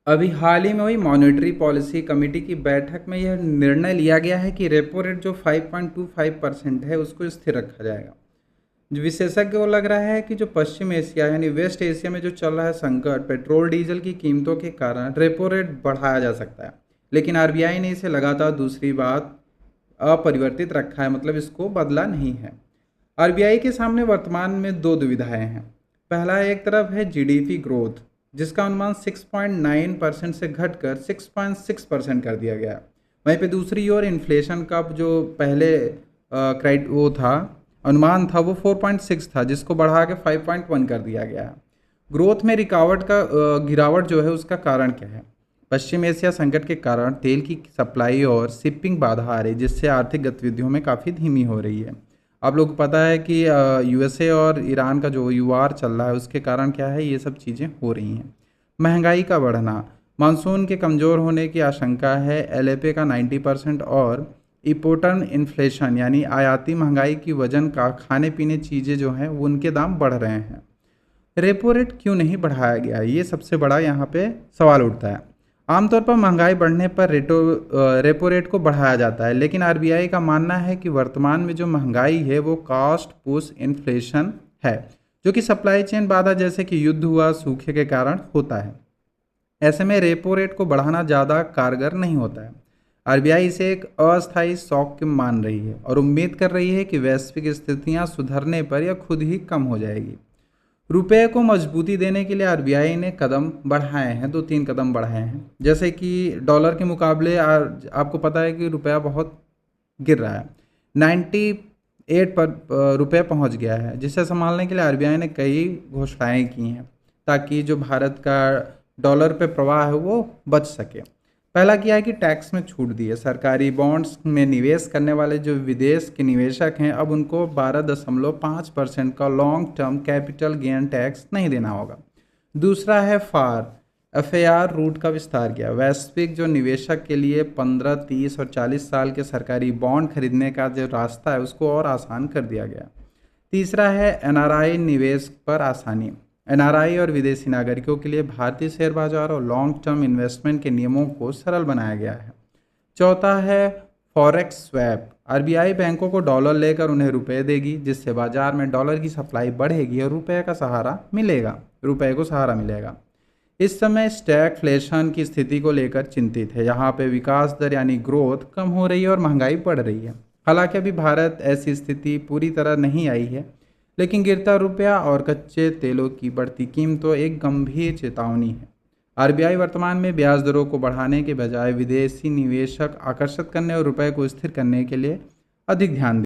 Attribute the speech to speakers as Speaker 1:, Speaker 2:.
Speaker 1: अभी हाल ही में हुई मॉनेटरी पॉलिसी कमेटी की बैठक में यह निर्णय लिया गया है कि रेपो रेट जो 5.25% है उसको स्थिर रखा जाएगा। जो विशेषज्ञ को लग रहा है कि जो पश्चिम एशिया यानी वेस्ट एशिया में जो चल रहा है संकट, पेट्रोल डीजल की कीमतों के कारण रेपो रेट बढ़ाया जा सकता है, लेकिन आरबीआई ने इसे लगातार दूसरी बात अपरिवर्तित रखा है, मतलब इसको बदला नहीं है। आरबीआई के सामने वर्तमान में दो दुविधाएं हैं। पहला, एक तरफ है जीडीपी ग्रोथ, जिसका अनुमान 6.9% से घटकर 6.6% कर दिया गया। वहीं पे दूसरी ओर इन्फ्लेशन का जो पहले क्राइट वो था अनुमान था, वो 4.6 था, जिसको बढ़ा के 5.1 कर दिया गया है। ग्रोथ में गिरावट जो है उसका कारण क्या है? पश्चिम एशिया संकट के कारण तेल की सप्लाई और शिपिंग बाधा आ रही, जिससे आर्थिक गतिविधियों में काफ़ी धीमी हो रही है। आप लोग को पता है कि यूएसए और ईरान का जो युवार चल रहा है उसके कारण क्या है, ये सब चीज़ें हो रही हैं। महंगाई का बढ़ना, मानसून के कमज़ोर होने की आशंका है। एलएपी का 90% और इम्पोर्टेंट इन्फ्लेशन यानी आयाती महंगाई की वजन का खाने पीने चीज़ें जो हैं वो उनके दाम बढ़ रहे हैं। रेपो रेट क्यों नहीं बढ़ाया गया, ये सबसे बड़ा यहाँ पे सवाल उठता है। आमतौर पर महंगाई बढ़ने पर रेपो रेट को बढ़ाया जाता है, लेकिन आरबीआई का मानना है कि वर्तमान में जो महंगाई है वो कॉस्ट पुश इन्फ्लेशन है, जो कि सप्लाई चेन बाधा जैसे कि युद्ध हुआ, सूखे के कारण होता है। ऐसे में रेपो रेट को बढ़ाना ज़्यादा कारगर नहीं होता है। आरबीआई इसे एक अस्थायी शॉक मान रही है और उम्मीद कर रही है कि वैश्विक स्थितियां सुधरने पर यह खुद ही कम हो जाएगी। रुपये को मजबूती देने के लिए आरबीआई ने कदम बढ़ाए हैं, दो तीन कदम बढ़ाए हैं। जैसे कि डॉलर के मुकाबले आपको पता है कि रुपया बहुत गिर रहा है, 98 पर रुपये पहुंच गया है, जिसे संभालने के लिए आरबीआई ने कई घोषणाएं की हैं ताकि जो भारत का डॉलर पे प्रवाह है वो बच सके। पहला किया है कि टैक्स में छूट दी है। सरकारी बॉन्ड्स में निवेश करने वाले जो विदेश के निवेशक हैं, अब उनको 12.5% का long term capital gain tax नहीं देना होगा। दूसरा है फार एफएआर रूट का विस्तार किया। वैश्विक जो निवेशक के लिए 15, 30 और 40 साल के सरकारी बॉन्ड खरीदने का जो रास्ता है उसको और आसान कर दिया गया। तीसरा है एनआरआई निवेश पर आसानी। एनआरआई और विदेशी नागरिकों के लिए भारतीय शेयर बाजार और लॉन्ग टर्म इन्वेस्टमेंट के नियमों को सरल बनाया गया है। चौथा है फॉरेक्स स्वैप। आरबीआई बैंकों को डॉलर लेकर उन्हें रुपए देगी, जिससे बाजार में डॉलर की सप्लाई बढ़ेगी और रुपए को सहारा मिलेगा। इस समय स्टैगफ्लेशन की स्थिति को लेकर चिंतित है। यहाँ पे विकास दर यानी ग्रोथ कम हो रही है और महंगाई बढ़ रही है। हालांकि अभी भारत ऐसी स्थिति पूरी तरह नहीं आई है, लेकिन गिरता रुपया और कच्चे तेलों की बढ़ती कीमतों एक गंभीर चेतावनी है। आरबीआई वर्तमान में ब्याज दरों को बढ़ाने के बजाय विदेशी निवेशक आकर्षित करने और रुपए को स्थिर करने के लिए अधिक ध्यान